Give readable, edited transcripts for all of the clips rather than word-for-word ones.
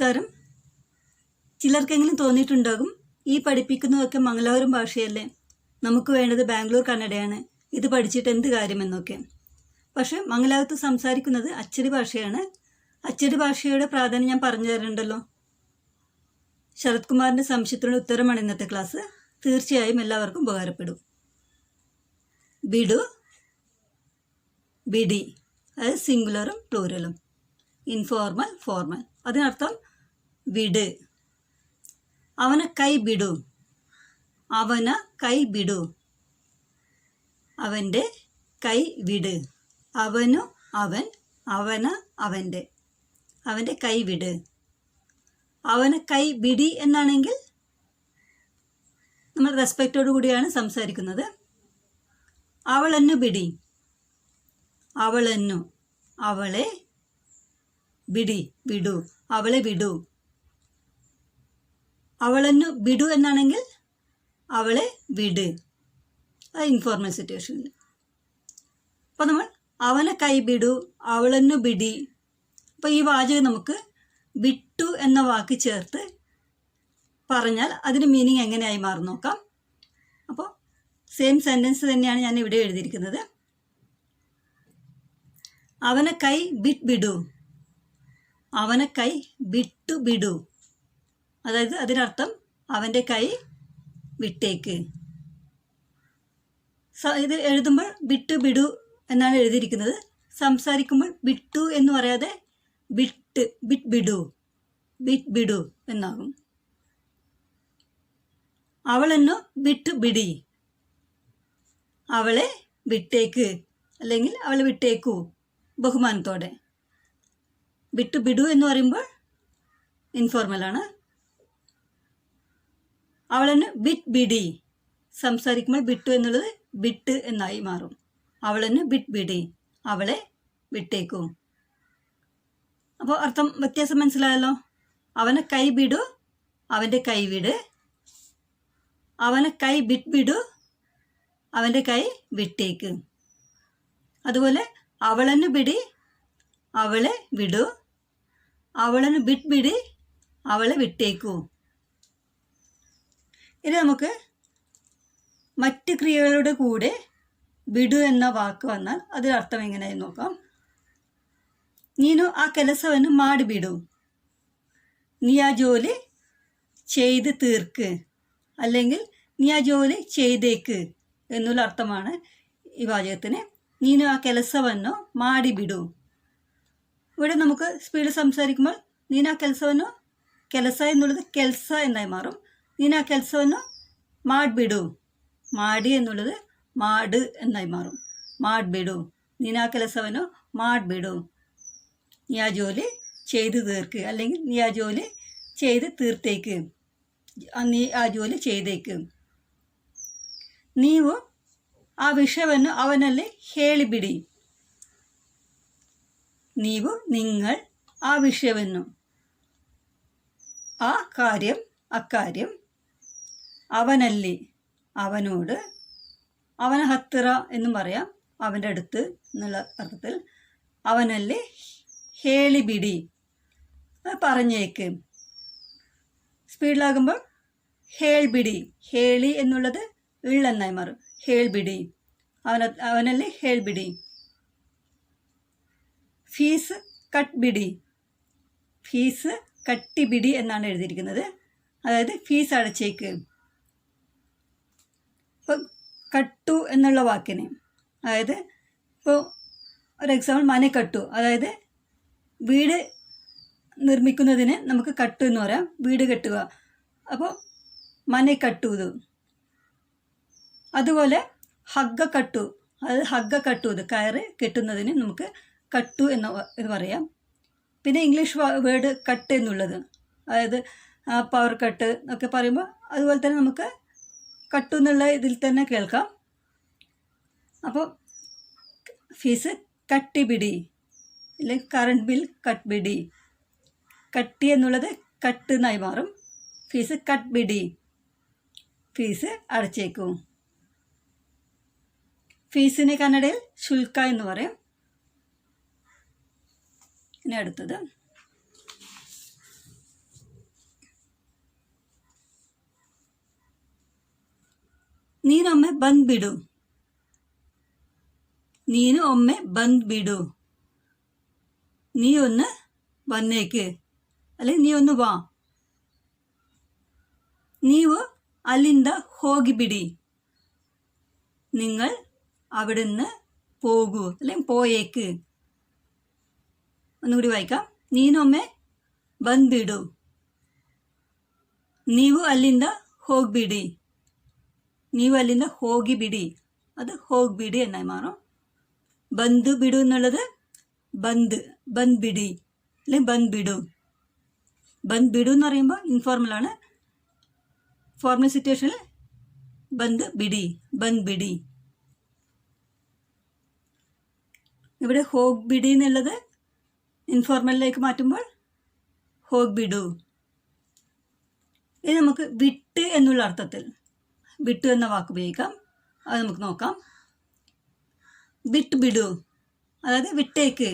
നമസ്കാരം. ചിലർക്കെങ്കിലും തോന്നിയിട്ടുണ്ടാകും ഈ പഠിപ്പിക്കുന്നതൊക്കെ മംഗലാപുരം ഭാഷയല്ലേ, നമുക്ക് വേണ്ടത് ബാംഗ്ലൂർ കന്നഡയാണ്, ഇത് പഠിച്ചിട്ട് എന്ത് കാര്യമെന്നൊക്കെ. പക്ഷെ മംഗലാപുരത്ത് സംസാരിക്കുന്നത് അച്ചടി ഭാഷയാണ്. അച്ചടി ഭാഷയുടെ പ്രാധാന്യം ഞാൻ പറഞ്ഞു തരുന്നുണ്ടല്ലോ. ശരത് കുമാറിൻ്റെ സംശയത്തിനുള്ള ഉത്തരമാണ് ഇന്നത്തെ ക്ലാസ്. തീർച്ചയായും എല്ലാവർക്കും ഉപകാരപ്പെടും. ബിഡു, ബിഡി, അതായത് സിംഗുലറും പ്ലൂരലും. Informal, formal. അതിനർത്ഥം വിട്. അവനെ കൈ ബിടു, അവന കൈ ബിടു, അവൻ്റെ കൈ വിട്. അവനു അവൻ, അവന അവൻ്റെ, അവൻ്റെ കൈ വിട്. അവനെ കൈ ബിടി എന്നാണെങ്കിൽ നമ്മൾ റെസ്പെക്റ്റോടു കൂടിയാണ് സംസാരിക്കുന്നത്. അവളെന്നു ബിടി, അവളെന്നു, അവളെ ബിടി, വിടു, അവളെ വിടു. അവളെന്നു ബിടു എന്നാണെങ്കിൽ അവളെ വിട്. അത് ഇൻഫോർമൽ സിറ്റുവേഷനിൽ. അപ്പോൾ നമ്മൾ അവനെ കൈ ബിടു, അവളെന്നു ബിടി. അപ്പോൾ ഈ വാചകം നമുക്ക് വിട്ടു എന്ന വാക്ക് ചേർത്ത് പറഞ്ഞാൽ അതിന് മീനിങ് എങ്ങനെയായി മാറും നോക്കാം. അപ്പോൾ സെയിം സെൻറ്റൻസ് തന്നെയാണ് ഞാൻ ഇവിടെ എഴുതിയിരിക്കുന്നത്. അവനെ കൈ ബിടു, അവനെ കൈ വിട്ടു ബിടു. അതായത് അതിനർത്ഥം അവൻ്റെ കൈ വിട്ടേക്ക്. ഇത് എഴുതുമ്പോൾ വിട്ടു ബിടു എന്നാണ് എഴുതിയിരിക്കുന്നത്. സംസാരിക്കുമ്പോൾ വിട്ടു എന്ന് പറയാതെ ബിട്ട് ബിടു, ബിടു എന്നാകും. അവളെന്നു വിട്ടു ബിടി, അവളെ വിട്ടേക്ക് അല്ലെങ്കിൽ അവളെ വിട്ടേക്കൂ ബഹുമാനത്തോടെ. വിട്ടു ബിടു എന്ന് പറയുമ്പോൾ ഇൻഫോർമലാണ്. അവളെന്ന് ബിറ്റ് ബിടി, സംസാരിക്കുമ്പോൾ ബിട്ടു എന്നുള്ളത് ബിട്ട് എന്നായി മാറും. അവളെന്ന് ബിറ്റ് ബിടി, അവളെ വിട്ടേക്കും. അപ്പോൾ അർത്ഥം വ്യത്യാസം മനസ്സിലായല്ലോ. അവനെ കൈ ബിടു, അവൻ്റെ കൈ വിട്. അവനെ കൈ ബിറ്റ് ബിടു, അവൻ്റെ കൈ വിട്ടേക്ക്. അതുപോലെ അവളെന്ന് ബിടി, അവളെ വിടു. അവളെന്ന് ബിറ്റ് ബിടി, അവളെ വിട്ടേക്കൂ. ഇനി നമുക്ക് മറ്റ് ക്രിയകളുടെ കൂടെ ಬಿಡು എന്ന വാക്ക് വന്നാൽ അതിനർത്ഥം എങ്ങനെയായി നോക്കാം. ನೀನು ಆ ಕೆಲಸವನ್ನು ಮಾಡಿಬಿಡು, നീ ആ ജോലി ചെയ്ത് തീർക്ക്, അല്ലെങ്കിൽ നീ ആ ജോലി ചെയ്തേക്ക് എന്നുള്ള അർത്ഥമാണ് ഈ വാചകത്തിന്. നീನು ആ ಕೆಲಸವನ್ನು ಮಾಡಿಬಿಡು. ഇവിടെ നമുക്ക് സ്പീഡ് സംസാരിക്കുമ്പോൾ നീನು ആ ಕೆಲಸವನ್ನು, ಕೆಲಸ എന്നുള്ളത് ಕೆಲ್ಸ എന്നായി മാറും. നീನು ആ ಕೆಲಸವನ್ನು ಮಾಡಿಬಿಡು, ಮಾಡಿ എന്നുള്ളത് മാട് എന്നായി മാറും. ಮಾಡಿಬಿಡು, നീನು ആ ಕೆಲಸವನ್ನು ಮಾಡಿಬಿಡು. നീ ആ ജോലി ചെയ്ത് തീർക്ക്, അല്ലെങ്കിൽ നീ ആ ജോലി ചെയ്ത് തീർത്തേക്ക്, നീ ആ ജോലി ചെയ്തേക്ക്. ನೀವು ಆ ವಿಷಯವನ್ನು ಅವನಲ್ಲಿ ಹೇಳಿಬಿಡಿ. ನೀವು, നിങ്ങൾ, ആ വിഷയವನ್ನು, ആ കാര്യം, അക്കാര്യം, അവನಲ್ಲಿ, അവനോട്, അവന ഹത്തിറ എന്നും പറയാം, അവൻ്റെ അടുത്ത് എന്നുള്ള അർത്ഥത്തിൽ. അവನಲ್ಲಿ ಹೇಳಿಬಿಡಿ, പറഞ്ഞേക്ക്. സ്പീഡിലാകുമ്പോൾ ಹೇಳ್ಬಿಡಿ, ಹೇಳಿ എന്നുള്ളത് എന്നായി മാറും. ಹೇಳ್ಬಿಡಿ, അവನಲ್ಲಿ ಹೇಳ್ಬಿಡಿ. ഫീസ് കട്ട്ബിടി, ഫീസ് കട്ടിബിടി എന്നാണ് എഴുതിയിരിക്കുന്നത്. അതായത് ഫീസ് അടച്ചേക്ക്. ഇപ്പോൾ കട്ടു എന്നുള്ള വാക്കിന്, അതായത് ഇപ്പോൾ ഒരു എക്സാമ്പിൾ മനെ കട്ടു, അതായത് വീട് നിർമ്മിക്കുന്നതിന് നമുക്ക് കട്ടു എന്ന് പറയാം, വീട് കെട്ടുക. അപ്പോൾ മനെ കട്ടുವುದು. അതുപോലെ ഹഗ്ഗ കട്ടു, അതായത് ഹഗ്ഗ കട്ടുವುದು, കയറ് കെട്ടുന്നതിന് നമുക്ക് കട്ടു എന്ന് പറയാം. പിന്നെ ഇംഗ്ലീഷ് വേർഡ് കട്ട് എന്നുള്ളത്, അതായത് പവർ കട്ട് ഒക്കെ പറയുമ്പോൾ അതുപോലെ തന്നെ നമുക്ക് കട്ടു എന്നുള്ള ഇതിൽ തന്നെ കേൾക്കാം. അപ്പോൾ ഫീസ് കട്ടിബിടി, അല്ലെങ്കിൽ കറണ്ട് ബിൽ കട്ട്ബിടി. കട്ടി എന്നുള്ളത് കട്ട് എന്നായി മാറും. Fees കട്ട്ബിടി, fees അടച്ചേക്കും. ഫീസിനെ കന്നഡയിൽ ശുൽക്ക എന്ന് പറയും. ഇനി അടുത്തത് ನೀನೊಮ್ಮೆ ಬಂದ್ಬಿಡು. ನೀನು ಒಮ್ಮೆ ಬಂದ್ಬಿಡು. നീ ഒന്ന് വന്നേക്ക്, അല്ലെങ്കിൽ നീ ഒന്ന് വാ. ನೀವು ಅಲ್ಲಿಂದ ಹೋಗಿಬಿಡಿ. നിങ്ങൾ അവിടുന്ന് പോകൂ, അല്ലെങ്കിൽ പോയേക്ക്. ഒന്നുകൂടി വായിക്കാം. ನೀನೊಮ್ಮೆ ಬಂದ್ಬಿಡು. ನೀವು ಅಲ್ಲಿಂದ ಹೋಗ್ಬಿಡಿ. ನೀವು ಅಲ್ಲಿಂದ ಹೋಗಿಬಿಡಿ. അത് ಹೋಗ್ಬಿಡಿ എന്നായി മാറും. ബന്ദ് ബിടു എന്നുള്ളത് ബന്ദ് ബിടി അല്ലെങ്കിൽ ബന്ദ് ബിടു. ബന്ദ് ബിടു എന്ന് പറയുമ്പോൾ ഇൻഫോർമലാണ്. ഫോർമൽ സിറ്റുവേഷനിൽ ബന്ദ് ബിടി. ഇവിടെ ಹೋಗ್ಬಿಡಿ എന്നുള്ളത് ഇൻഫോർമലിലേക്ക് മാറ്റുമ്പോൾ ಹೋಗ್ಬಿಡು. ഇനി നമുക്ക് വിട്ട് എന്നുള്ള അർത്ഥത്തിൽ വിട്ടു എന്ന വാക്ക് ഉപയോഗിക്കാം. അത് നമുക്ക് നോക്കാം. വിട്ടുബിടു, അതായത് വിട്ടേക്ക്,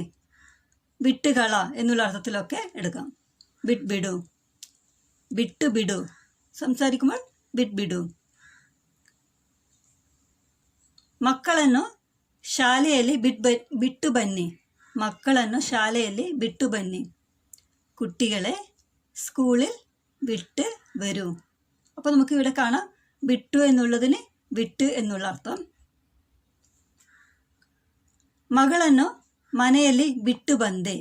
വിട്ടുകള എന്നുള്ള അർത്ഥത്തിലൊക്കെ എടുക്കാം. വിട്ടുബിടു സംസാരിക്കുമ്പോൾ വിട്ടുബിടു. ಮಕ್ಕಳನ್ನು ಶಾಲೆಯಲ್ಲಿ ಬಿಟ್ಟು ಬನ್ನಿ. മക്കളನ್ನು ಶಾಲೆಯಲ್ಲಿ ಬಿಟ್ಟು ಬನ್ನಿ. കുട്ടികളെ സ്കൂളിൽ വിട്ട് വരൂ. അപ്പോൾ നമുക്ക് ഇവിടെ കാണാം വിട്ടു എന്നുള്ളതിന് വിട്ട് എന്നുള്ള അർത്ഥം. മകളನ್ನು ಮನೆಯಲ್ಲಿ ಬಿಟ್ಟು ಬಂದೆ.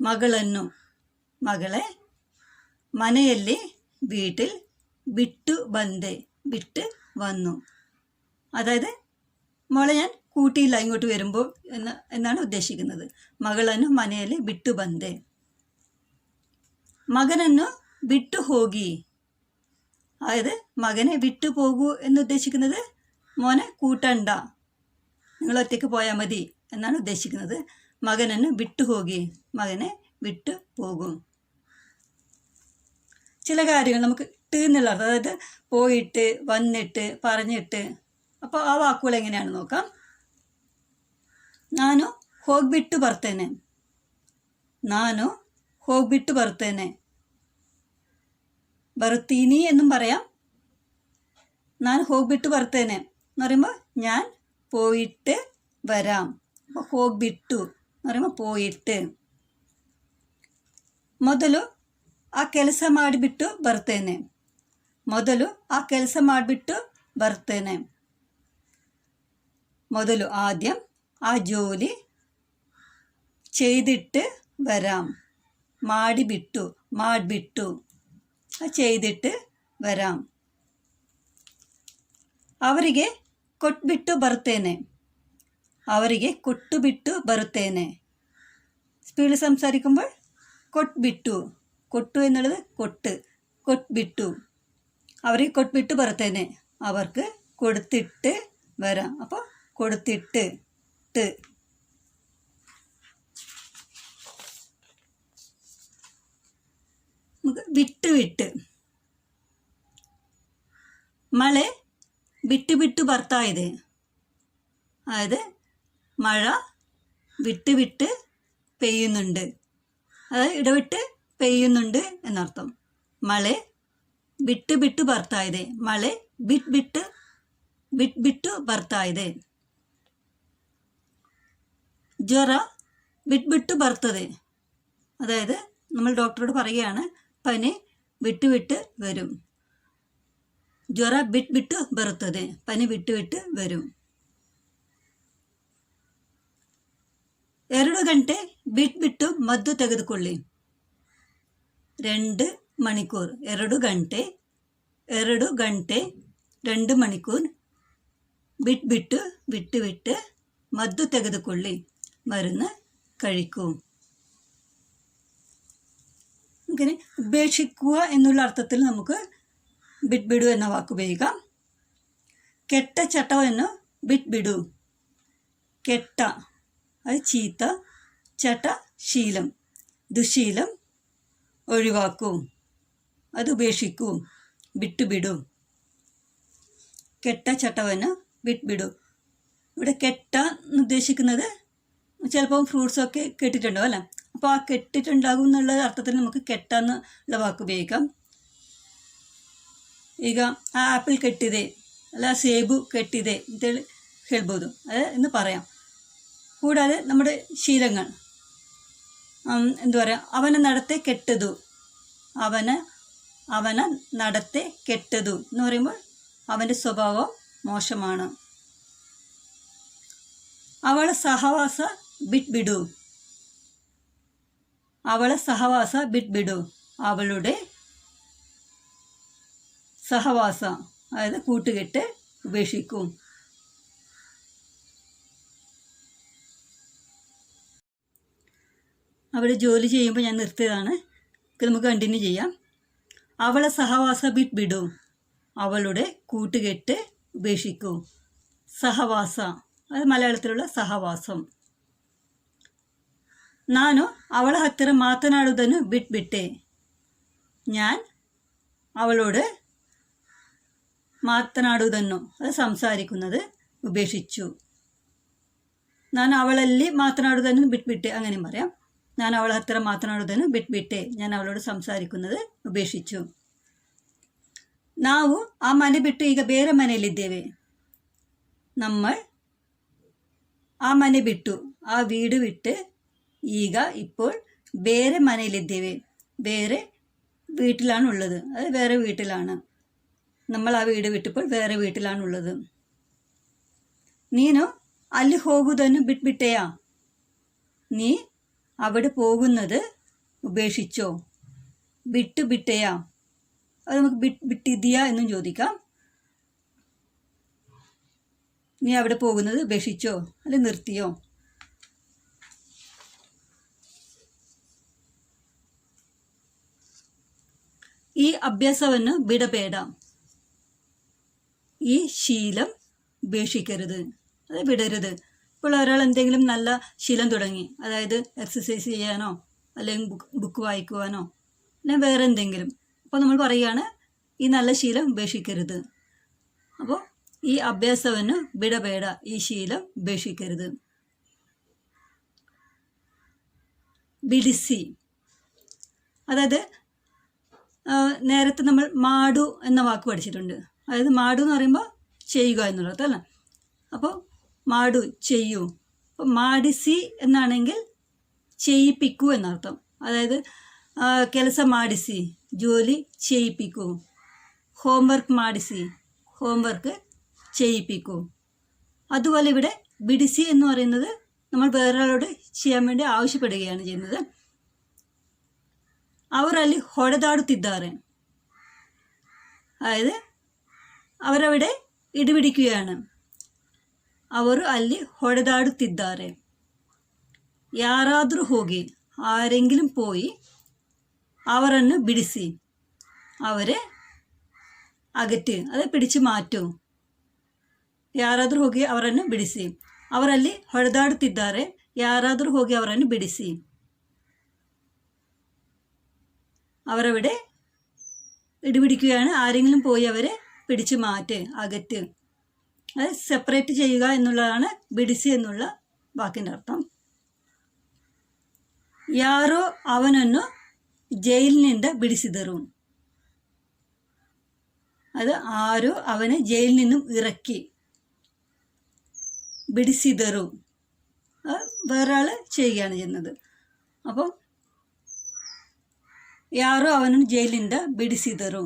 മകളನ್ನು മകളെ, മನೆಯಲ್ಲಿ വീട്ടിൽ, ಬಿಟ್ಟು ಬಂದೆ വിട്ട് വന്നു. അതായത് മോളെ ഞാൻ കൂട്ടിയില്ല ഇങ്ങോട്ട് വരുമ്പോൾ എന്നാണ് ഉദ്ദേശിക്കുന്നത്. മകളನ್ನು ಮನೆಯಲ್ಲಿ ಬಿಟ್ಟು ಬಂದೆ. മകനನ್ನು ಬಿಟ್ಟು ಹೋಗಿ, അതായത് മകനെ വിട്ടു പോകൂ എന്നുദ്ദേശിക്കുന്നത് മോനെ കൂട്ടണ്ട, നിങ്ങൾ ഒറ്റയ്ക്ക് പോയാൽ മതി എന്നാണ് ഉദ്ദേശിക്കുന്നത്. മകനನ್ನು ಬಿಟ್ಟು ಹೋಗಿ, മകനെ വിട്ടു പോകും. ചില കാര്യങ്ങൾ നമുക്ക് ട്ട് എന്നുള്ള അർത്ഥം, അതായത് പോയിട്ട്, വന്നിട്ട്, പറഞ്ഞിട്ട്. അപ്പോൾ ആ വാക്കുകൾ എങ്ങനെയാണെന്ന് നോക്കാം. ನಾನು ಹೋಗ್ಬಿಟ್ಟು ಬರ್ತೇನೆ. ನಾನು ಹೋಗ್ಬಿಟ್ಟು ಬರ್ತೇನೆ. ಬರ್ತೀನಿ എന്നും പറയാം. ഞാൻ ಹೋಗ್ಬಿಟ್ಟು ಬರ್ತೇನೆ എന്ന് പറയുമ്പോൾ ഞാൻ പോയിട്ട് വരാം. അപ്പോൾ ಹೋಗ್ಬಿಟ್ಟು എന്ന് പറയുമ്പോൾ പോയിട്ട്. ಮೊದಲು ಆ ಕೆಲಸ ಮಾಡಿಬಿಟ್ಟು ಬರ್ತೇನೆ. ಮೊದಲು ಆ ಕೆಲಸ ಮಾಡಿಬಿಟ್ಟು ಬರ್ತೇನೆ. ಮೊದಲು ആദ്യം, ആ ജോലി ചെയ്തിട്ട് വരാം. ಮಾಡಿಬಿಟ್ಟು ചെയ്തിട്ട് വരാം. ಅವರಿಗೆ ಕೊಟ್ಬಿಟ್ಟು ಬರ್ತೇನೆ. ಅವರಿಗೆ ಕೊಟ್ಟುಬಿಟ್ಟು ಬರುತ್ತೇನೆ. സ്പീഡിൽ സംസാരിക്കുമ്പോൾ ಕೊಟ್ಬಿಟ್ಟು, കൊട്ടു എന്നുള്ളത് കൊട്ട്ബിട്ടു. അവർക്ക് കൊട്ട്ബിಟ್ಟು ബർത്തേനെ, അവർക്ക് കൊടുത്തിട്ട് വരാം. അപ്പോൾ കൊടുത്തിട്ട് നമുക്ക് വിട്ട്. മഴ വിട്ട് ಬರ್ತಾ ಇದೆ. അതായത് മഴ വിട്ട് പെയ്യുന്നുണ്ട്, അതായത് ഇടവിട്ട് പെയ്യുന്നുണ്ട് എന്നർത്ഥം. മഴ വിട്ട് ಬರ್ತಾ ಇದೆ. മഴ ಬಿಟ್ಟು ಬರ್ತಾ ಇದೆ. ಜ್ವರ ಬಿಟ್ಟು ಬರ್ತದೆ. അതായത് നമ്മൾ ഡോക്ടറോട് പറയുകയാണ് പനി വിട്ട് വരും. ಜ್ವರ ಬಿಟ್ಟು ಬರುತ್ತದೆ, പനി വിട്ട് വരും. 2 ಗಂಟೆ ಬಿಟ್ಟು ಮದ್ದು ತೆಗೆದುಕೊಳ್ಳಿ. 2 മണിക്കൂർ. 2 ಗಂಟೆ 2 മണിക്കൂർ. വിട്ട് മದ್ದು ತೆಗೆದುಕೊಳ್ಳಿ, മരുന്ന് കഴിക്കൂ. ഇങ്ങനെ ഉപേക്ഷിക്കുക എന്നുള്ള അർത്ഥത്തിൽ നമുക്ക് ಬಿಡು എന്ന വാക്ക് ഉപയോഗിക്കാം. ಕೆಟ್ಟ ಚಟವನ್ನು ಬಿಡು. ಕೆಟ್ಟ അത് ചീത്ത, ചട്ട ശീലം, ദുശീലം ഒഴിവാക്കൂ, അത് ഉപേക്ഷിക്കൂ. ಬಿಡು. ಕೆಟ್ಟ ಚಟವನ್ನು ಬಿಡು. ഇവിടെ കെട്ട എന്ന് ഉദ്ദേശിക്കുന്നത് ചിലപ്പോൾ ഫ്രൂട്ട്സൊക്കെ കെട്ടിട്ടുണ്ടാവും അല്ലേ. അപ്പോൾ ആ കെട്ടിട്ടുണ്ടാകും എന്നുള്ള അർത്ഥത്തിൽ നമുക്ക് കെട്ടാന്നുള്ള വാക്ക് ഉപയോഗിക്കാം. ಈಗ ಆ ಆ್ಯಪಲ್ ಕೆಟ್ಟಿದೆ ಅಲ್ಲ ಸೇಬು ಕೆಟ್ಟಿದೆ ಅಂತೇಳಿ ಹೇಳ್ಬೋದು, ಅದೇ എന്ന് പറയാം. കൂടാതെ നമ്മുടെ ശീലങ്ങൾ എന്താ പറയുക, അവന നടത്തെ കെട്ടതു, അവന നടത്തെ കെട്ടതു എന്ന് പറയുമ്പോൾ അവൻ്റെ സ്വഭാവം മോശമാണ്. അവളെ സഹവാസ ಬಿಟ್ಬಿಡು, അവളെ സഹവാസ ಬಿಟ್ಬಿಡು, അവളുടെ സഹവാസ അതായത് കൂട്ടുകെട്ട് ഉപേക്ഷിക്കും. അവിടെ ജോലി ചെയ്യുമ്പോൾ ഞാൻ നിർത്തിയതാണ്, നമുക്ക് കണ്ടിന്യൂ ചെയ്യാം. അവളെ സഹവാസ ಬಿಟ್ಬಿಡು, അവളുടെ കൂട്ടുകെട്ട് ഉപേക്ഷിക്കും. സഹവാസ അത് മലയാളത്തിലുള്ള സഹവാസം. ನಾನು ಅವಳ ಹತ್ತಿರ ಮಾತನಾಡುವುದನ್ನು ಬಿಟ್ಬಿಟ್ಟೆ, ഞാൻ അവളോട് മാതനാടുವುದನ್ನು അത് സംസാരിക്കുന്നത് ഉപേക്ഷിച്ചു. ನಾನು ಅವಳಲ್ಲಿ ಮಾತನಾಡುವುದನ್ನು ಬಿಟ್ಬಿಟ್ಟೆ അങ്ങനെയും പറയാം. ഞാൻ ಅವಳ ಹತ್ತಿರ ಮಾತನಾಡುವುದನ್ನು ಬಿಟ್ಬಿಟ್ಟೆ, ഞാൻ ಅವಳോട് സംസാരിക്കുന്നത് ഉപേക്ഷിച്ചു. ನಾವು ಆ ಮನೆ ಬಿಟ್ಟು ಈಗ ಬೇರೆ ಮನೆಯಲ್ಲಿದ್ದೇವೆ, നമ്മൾ ആ മനെ ಬಿಟ್ಟು ആ വീട് വിട്ട് ಈಗ ഇപ്പോൾ ಬೇರೆ ಮನೆಯಲ್ಲಿದ್ದೇವೆ, ಬೇರೆ വീട്ടിലാണുള്ളത്, അത് വേറെ വീട്ടിലാണ്. നമ്മൾ ആ വീട് വിട്ടപ്പോൾ വേറെ വീട്ടിലാണുള്ളത്. നീನು ಅಲ್ಲಿ ಹೋಗುವುದನ್ನು ಬಿಟ್ಬಿಟ್ಟೆಯಾ, നീ അവിടെ പോകുന്നത് ഉപേക്ഷിച്ചോ. ಬಿಟ್ಟೆಯಾ അത് നമുക്ക് ಬಿಟ್ಟಿದ್ದೀಯಾ എന്നും ചോദിക്കാം. നീ അവിടെ പോകുന്നത് ഉപേക്ഷിച്ചോ അല്ലെ നിർത്തിയോ. ഈ അഭ്യാസವನ್ನು ಬಿಡಬೇಡ, ഈ ശീലം ഉപേക്ഷിക്കരുത്, അത് വിടരുത്. ഇപ്പോൾ ഒരാൾ എന്തെങ്കിലും നല്ല ശീലം തുടങ്ങി, അതായത് എക്സസൈസ് ചെയ്യാനോ അല്ലെങ്കിൽ ബുക്ക് വായിക്കുവാനോ അല്ലെങ്കിൽ വേറെ എന്തെങ്കിലും, അപ്പോൾ നമ്മൾ പറയുകയാണ് ഈ നല്ല ശീലം ഉപേക്ഷിക്കരുത്. അപ്പോൾ ഈ അഭ്യാസವನ್ನು ಬಿಡಬೇಡ, ഈ ശീലം ഉപേക്ഷിക്കരുത്. ಬಿಡಿಸಿ അതായത് നേരത്തെ നമ്മൾ മാടു എന്ന വാക്ക് പഠിച്ചിട്ടുണ്ട്. അതായത് മാടു എന്ന് പറയുമ്പോൾ ചെയ്യുക എന്നുള്ളത് അല്ലേ. അപ്പോൾ മാടു ചെയ്യൂ. അപ്പോൾ മാടിസി എന്നാണെങ്കിൽ ചെയ്യിപ്പിക്കൂ എന്നർത്ഥം. അതായത് ಕೆಲಸ ಮಾಡಿಸಿ ജോലി ചെയ്യിപ്പിക്കൂ. ഹോംവർക്ക് ಮಾಡಿಸಿ ഹോംവർക്ക് ചെയ്യിപ്പിക്കൂ. അതുപോലെ ഇവിടെ ಬಿಡಿಸಿ എന്ന് പറയുന്നത് നമ്മൾ വേറൊരാളോട് ചെയ്യാൻ വേണ്ടി ആവശ്യപ്പെടുകയാണ് ചെയ്യുന്നത്. അവർ ಅಲ್ಲಿ ಹೊಡೆದಾಡುತ್ತಿದ್ದಾರೆ, അതായത് അവരവിടെ ഇടിപിടിക്കുകയാണ്. ಅವರು ಅಲ್ಲಿ ಹೊಡೆದಾಡುತ್ತಿದ್ದಾರೆ. ಯಾರಾದರೂ ಹೋಗಿ, ആരെങ്കിലും പോയി അവരನ್ನು ಬಿಡಿಸಿ, അവരെ അകറ്റ്, അത് പിടിച്ചു മാറ്റൂ. ಯಾರಾದರೂ ಹೋಗಿ ಅವರನ್ನು ಬಿಡಿಸಿ, ಅವರಲ್ಲಿ ಹೊಡೆದಾಡುತ್ತಿದ್ದಾರೆ, ಯಾರಾದರೂ ಹೋಗಿ ಅವರನ್ನು ಬಿಡಿಸಿ. അവരവിടെ ഇടിപിടിക്കുകയാണ്, ആരെങ്കിലും പോയി അവരെ പിടിച്ചു മാറ്റ്, അകറ്റ്. അത് സെപ്പറേറ്റ് ചെയ്യുക എന്നുള്ളതാണ് ಬಿಡಿಸಿ എന്നുള്ള വാക്കിൻ്റെ അർത്ഥം. ಯಾರೋ ಅವನನ್ನು ജയിലിനിಂದ ಬಿಡಿಸಿದರು, അത് ആരോ അവനെ ജയിലിൽ നിന്നും ഇറക്കി. ಬಿಡಿಸಿದರು വേറൊരാൾ ചെയ്യുകയാണ് ചെയ്യുന്നത്. അപ്പോൾ ಯಾರೋ ಅವನನ್ನು ജയിലിನಿಂದ ಬಿಡಿಸಿದರು,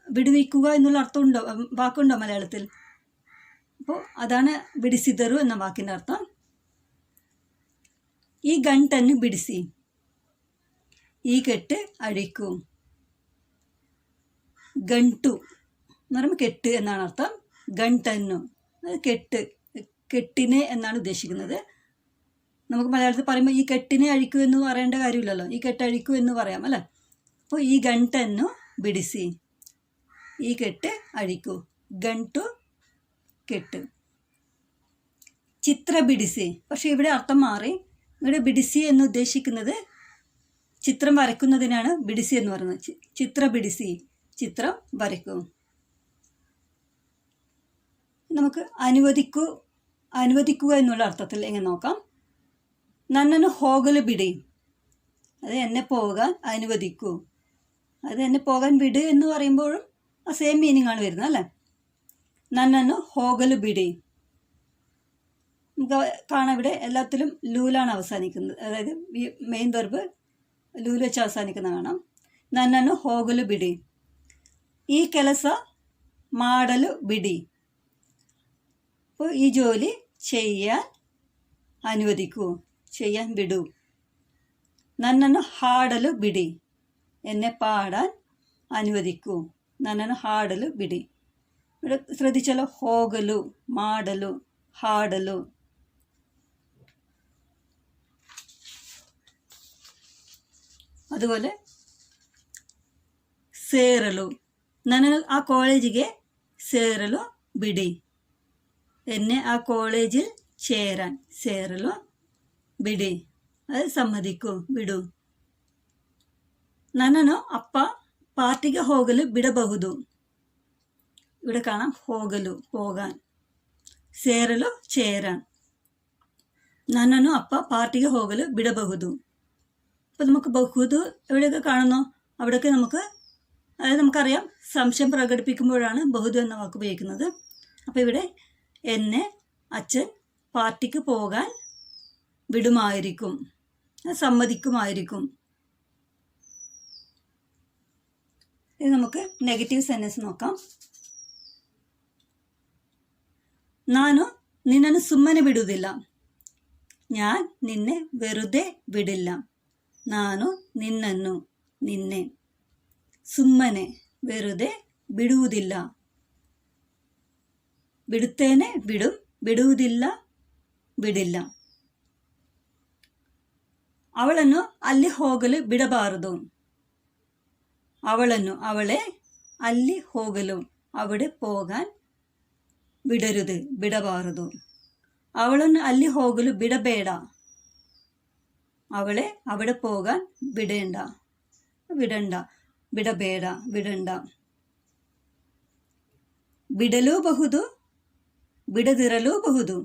വിടുവിക്കുക എന്നുള്ള അർത്ഥമുണ്ടോ, വാക്കുണ്ടോ മലയാളത്തിൽ? അപ്പോൾ അതാണ് ಬಿಡಿಸಿದರು എന്ന വാക്കിൻ്റെ അർത്ഥം. ഈ ഗಂಟನ್ನು ಬಿಡಿಸಿ, ഈ കെട്ട് അഴിക്കൂ. ഗಂಟು എന്ന് പറയുമ്പോൾ കെട്ട് എന്നാണ് അർത്ഥം. ഗಂಟನ್ನು അത് കെട്ട്, കെട്ടിനെ എന്നാണ് ഉദ്ദേശിക്കുന്നത്. നമുക്ക് മലയാളത്തിൽ പറയുമ്പോൾ ഈ കെട്ടിനെ അഴിക്കൂ എന്ന് പറയേണ്ട കാര്യമില്ലല്ലോ, ഈ കെട്ട് അഴിക്കൂ എന്ന് പറയാം അല്ലേ. അപ്പോൾ ഈ ಗಂಟನ್ನು ಬಿಡಿಸಿ, ഈ കെട്ട് അഴിക്കൂ. ഗಂಟು കെട്ട്. ചിത്ര ಬಿಡಿಸಿ, പക്ഷേ ഇവിടെ അർത്ഥം മാറി. ഇവിടെ ಬಿಡಿಸಿ എന്ന് ഉദ്ദേശിക്കുന്നത് ചിത്രം വരയ്ക്കുന്നതിനാണ് ಬಿಡಿಸಿ എന്ന് പറയുന്നത്. ചിത്ര ಬಿಡಿಸಿ, ചിത്രം വരയ്ക്കും. നമുക്ക് അനുവദിക്കുക എന്നുള്ള അർത്ഥത്തിൽ എങ്ങനെ നോക്കാം. നന്നನ್ನು ಹೋಗಲು ಬಿಡಿ, അത് എന്നെ പോകാൻ അനുവദിക്കൂ. അത് എന്നെ പോകാൻ വിട് എന്ന് പറയുമ്പോഴും ആ സെയിം മീനിങ് ആണ് വരുന്നത് അല്ലേ. നന്നನ್ನು ಹೋಗಲು ಬಿಡಿ. നമുക്ക് കാണാം ഇവിടെ എല്ലാത്തിലും ലൂലാണ് അവസാനിക്കുന്നത്, അതായത് ഈ മെയിൻ വെർബ് ലൂല് വെച്ച് അവസാനിക്കുന്ന കാണാം. നನ್ನನ್ನು ಹೋಗಲು ಬಿಡಿ. ഈ ಕೆಲಸ ಮಾಡಲು ಬಿಡಿ. അപ്പോൾ ഈ ജോലി ചെയ്യാൻ അനുവദിക്കൂ, ചെയ്യാൻ വിടൂ. നന്നನ್ನು ಹಾಡಲು ಬಿಡಿ. എന്നെ പാടാൻ അനുവദിക്കൂ. നന്നನ್ನು ಹಾಡಲು ಬಿಡಿ. ഇവിടെ ശ്രദ്ധിച്ചാലോ, ಹೋಗಲು, ಮಾಡಲು, ಹಾಡಲು. അതുപോലെ ಸೇರಲು, ನನ್ನನ್ನು ಆ ಕಾಲೇಜಿಗೆ ಸೇರಲು ಬಿಡಿ. എന്നെ ആ കോളേജിൽ ചേരാൻ, ಸೇರಲು ಬಿಡಿ, അത് സമ്മതിക്കൂ, വിടൂ. ನನ್ನನ್ನು ಅಪ್ಪ ಪಾರ್ಟಿಗೆ ಹೋಗಲು ಬಿಡಬಹುದು. ഇവിടെ കാണാം ಹೋಗಲು, പോകാൻ, ಸೇರಲು ചേരാൻ. നನ್ನನ್ನು ಅಪ್ಪ ಪಾರ್ಟಿಗೆ ಹೋಗಲು ಬಿಡಬಹುದು. അപ്പോൾ നമുക്ക് ബഹുദ് എവിടെയൊക്കെ കാണുന്നോ അവിടെയൊക്കെ നമുക്ക്, അതായത് നമുക്കറിയാം സംശയം പ്രകടിപ്പിക്കുമ്പോഴാണ് ബഹുദ് എന്ന വാക്ക് ഉപയോഗിക്കുന്നത്. അപ്പോൾ ഇവിടെ എന്നെ അച്ഛൻ പാർട്ടിക്ക് പോകാൻ വിടുമായിരിക്കും, സമ്മതിക്കുമായിരിക്കും. ഇനി നമുക്ക് നെഗറ്റീവ് സെന്റൻസ് നോക്കാം. ನಾನು ನಿನ್ನನ್ನು ಸುಮ್ಮನೆ ಬಿಡುವುದಿಲ್ಲ. ഞാൻ നിന്നെ വെറുതെ വിടില്ല. ನಾನು ನಿನ್ನನ್ನು, ನಿನ್ನೆ, ಸುಮ್ಮನೆ വെറുതെ, ಬಿಡುವುದಿಲ್ಲ, ಬಿಡುತ್ತೇನೆ ಬಿಡುം, ಬಿಡುವುದಿಲ್ಲ ಬಿಡಿಲ್ಲ. ಅವಳನ್ನು ಅಲ್ಲಿ ಹೋಗಲು ಬಿಡಬಾರದು. ಅವಳನ್ನು, ಅವളെ, ಅಲ್ಲಿ ಹೋಗಲು, അവിടെ പോകാൻ, ಬಿಡരുത്, ಬಿಡಬಾರದು. ಅವಳನ್ನು ಅಲ್ಲಿ ಹೋಗಲು ಬಿಡಬೇಡ. ಅವಳೆ അവിടെ പോകാൻ വിടേണ്ട, വിടണ്ട, ಬಿಡಬೇಡ, ಬಿಡണ്ട. ಬಿಡಲೂಬಹುದು, ಬಿಡದಿರಲೂಬಹುದು.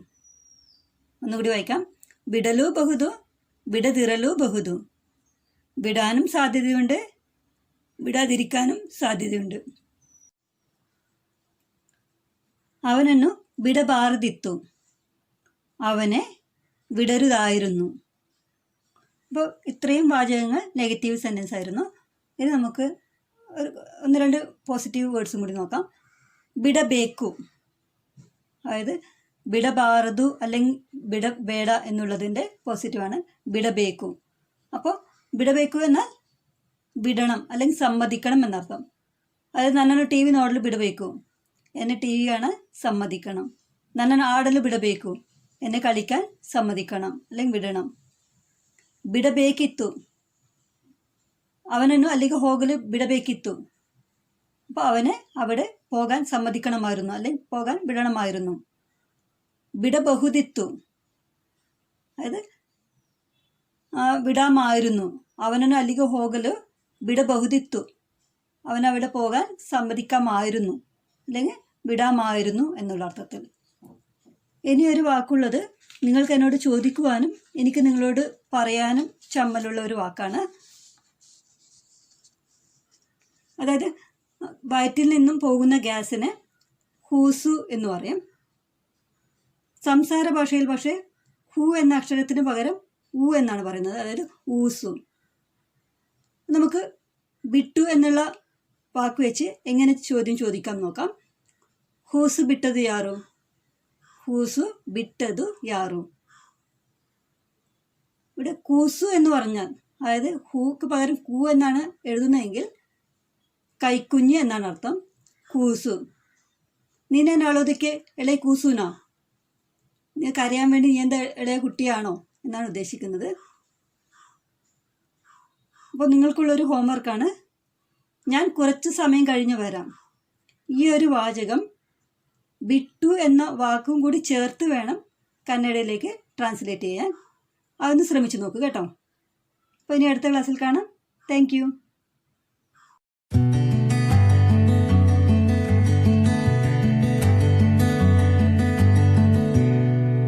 ഒന്നുകൂടി വായിക്കാം. ಬಿಡಲೂಬಹುದು, ಬಿಡದಿರಲೂಬಹುದು. ಬಿടാനും സാധ്യതയുണ്ട്, ಬಿಡാതിരിക്കാനും സാധ്യതയുണ്ട്. അവനನ್ನು ಬಿಡಬಾರದಿತ್ತು. അവനെ വിടരുതായിരുന്നു. അപ്പോൾ ഇത്രയും വാചകങ്ങൾ നെഗറ്റീവ് സെൻറ്റൻസ് ആയിരുന്നു. ഇനി നമുക്ക് ഒന്ന് രണ്ട് പോസിറ്റീവ് വേർഡ്സും കൂടി നോക്കാം. ಬಿಡಬೇಕು, അതായത് ಬಿಡಬಾರದು അല്ലെങ്കിൽ ಬಿಡಬೇಡ എന്നുള്ളതിൻ്റെ പോസിറ്റീവാണ് ಬಿಡಬೇಕು. അപ്പോൾ ಬಿಡಬೇಕು എന്നാൽ വിടണം അല്ലെങ്കിൽ സമ്മതിക്കണം എന്നർത്ഥം. അതായത് നನ್ನನ್ನು ಟಿ ವಿ ನೋಡಲು ಬಿಡಬೇಕು, എന്നെ ടി വി കാണാൻ സമ്മതിക്കണം. നನ್ನನ್ನು ആಡಲು ಬಿಡಬೇಕು, എന്നെ കളിക്കാൻ സമ്മതിക്കണം അല്ലെങ്കിൽ വിടണം. ಬಿಡಬೇಕಿತ್ತು, ಅವನನ್ನು ಅಲ್ಲಿಗೆ ಹೋಗಲು ಬಿಡಬೇಕಿತ್ತು. അപ്പോൾ അവനെ അവിടെ പോകാൻ സമ്മതിക്കണമായിരുന്നു അല്ലെങ്കിൽ പോകാൻ വിടണമായിരുന്നു. ಬಿಡಬಹುದಿತ್ತು, അതായത് വിടാമായിരുന്നു. അവനನ್ನು ಅಲ್ಲಿಗೆ ಹೋಗಲು ಬಿಡಬಹುದಿತ್ತು, അവനവിടെ പോകാൻ സമ്മതിക്കാമായിരുന്നു അല്ലെങ്കിൽ വിടാമായിരുന്നു എന്നുള്ള അർത്ഥത്തിൽ. ഇനിയൊരു വാക്കുള്ളത് നിങ്ങൾക്ക് എന്നോട് ചോദിക്കുവാനും എനിക്ക് നിങ്ങളോട് പറയാനും ചമ്മലുള്ള ഒരു വാക്കാണ്. അതായത് വയറ്റിൽ നിന്നും പോകുന്ന ഗ്യാസിനെ ഹൂസു എന്ന് പറയും. സംസാര ഭാഷയിൽ പക്ഷേ ഹൂ എന്ന അക്ഷരത്തിന് പകരം ഊ എന്നാണ് പറയുന്നത്, അതായത് ഊസു. നമുക്ക് ಬಿಟ್ಟು എന്നുള്ള വാക്ക് വെച്ച് എങ്ങനെ ചോദ്യം ചോദിക്കാം നോക്കാം. ഹൂസു ಬಿಟ್ಟದು ಯಾರು? ഹൂസു ಬಿಟ್ಟದು ಯಾರು? ഇവിടെ കൂസു എന്ന് പറഞ്ഞാൽ, അതായത് ഹൂക്ക് പകരം കൂ എന്നാണ് എഴുതുന്നതെങ്കിൽ കൈക്കുഞ്ഞ് എന്നാണ് അർത്ഥം. കൂസു, നീനെ നാളോതൊക്കെ ഇളയ കൂസുനാ, നിനക്ക് അറിയാൻ വേണ്ടി നീ എന്താ ഇളയ കുട്ടിയാണോ എന്നാണ് ഉദ്ദേശിക്കുന്നത്. അപ്പോൾ നിങ്ങൾക്കുള്ളൊരു ഹോംവർക്കാണ്, ഞാൻ കുറച്ച് സമയം കഴിഞ്ഞ് വരാം. ഈ ഒരു വാചകം ബിട്ടു എന്ന വാക്കും കൂടി ചേർത്ത് വേണം കന്നഡയിലേക്ക് ട്രാൻസ്ലേറ്റ് ചെയ്യാൻ. അതൊന്ന് ശ്രമിച്ചു നോക്കുക കേട്ടോ. അപ്പോൾ ഇനി അടുത്ത ക്ലാസ്സിൽ കാണാം. Thank you.